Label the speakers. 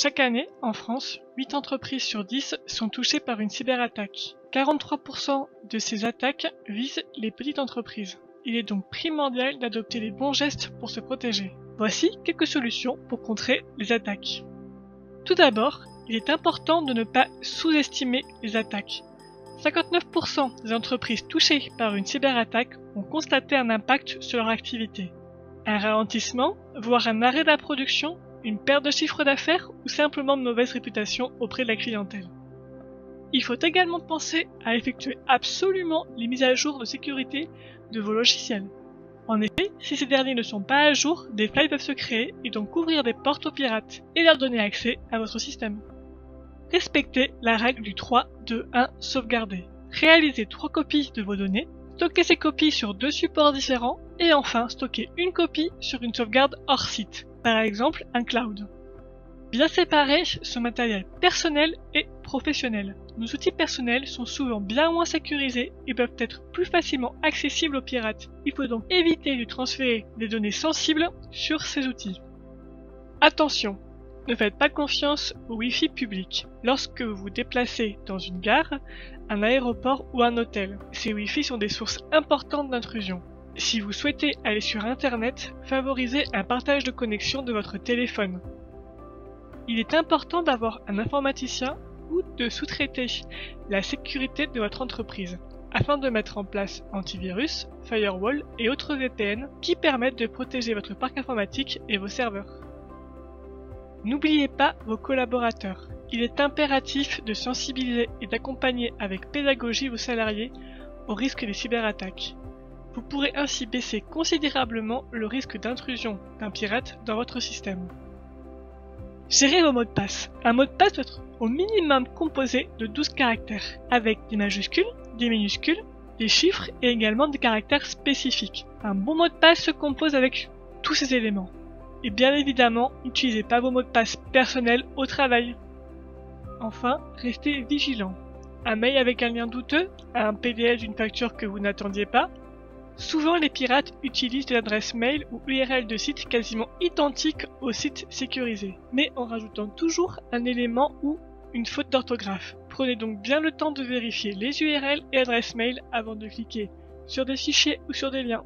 Speaker 1: Chaque année, en France, 8 entreprises sur 10 sont touchées par une cyberattaque. 43% de ces attaques visent les petites entreprises. Il est donc primordial d'adopter les bons gestes pour se protéger. Voici quelques solutions pour contrer les attaques. Tout d'abord, il est important de ne pas sous-estimer les attaques. 59% des entreprises touchées par une cyberattaque ont constaté un impact sur leur activité. Un ralentissement, voire un arrêt de la production, une perte de chiffre d'affaires ou simplement une mauvaise réputation auprès de la clientèle. Il faut également penser à effectuer absolument les mises à jour de sécurité de vos logiciels. En effet, si ces derniers ne sont pas à jour, des failles peuvent se créer et donc ouvrir des portes aux pirates et leur donner accès à votre système. Respectez la règle du 3, 2, 1, sauvegarder. Réalisez 3 copies de vos données, stockez ces copies sur 2 supports différents et enfin stockez une copie sur une sauvegarde hors site, par exemple un cloud. Bien séparer son matériel personnel et professionnel. Nos outils personnels sont souvent bien moins sécurisés et peuvent être plus facilement accessibles aux pirates. Il faut donc éviter de transférer des données sensibles sur ces outils. Attention! Ne faites pas confiance au Wi-Fi public. Lorsque vous vous déplacez dans une gare, un aéroport ou un hôtel, ces Wi-Fi sont des sources importantes d'intrusion. Si vous souhaitez aller sur Internet, favorisez un partage de connexion de votre téléphone. Il est important d'avoir un informaticien ou de sous-traiter la sécurité de votre entreprise, afin de mettre en place antivirus, firewall et autres VPN qui permettent de protéger votre parc informatique et vos serveurs. N'oubliez pas vos collaborateurs. Il est impératif de sensibiliser et d'accompagner avec pédagogie vos salariés au risque des cyberattaques. Vous pourrez ainsi baisser considérablement le risque d'intrusion d'un pirate dans votre système. Gérez vos mots de passe. Un mot de passe doit être au minimum composé de 12 caractères, avec des majuscules, des minuscules, des chiffres et également des caractères spécifiques. Un bon mot de passe se compose avec tous ces éléments. Et bien évidemment, n'utilisez pas vos mots de passe personnels au travail. Enfin, restez vigilant. Un mail avec un lien douteux, un PDF d'une facture que vous n'attendiez pas. Souvent, les pirates utilisent des adresses mail ou URL de sites quasiment identiques aux sites sécurisés, mais en rajoutant toujours un élément ou une faute d'orthographe. Prenez donc bien le temps de vérifier les URL et adresses mail avant de cliquer sur des fichiers ou sur des liens.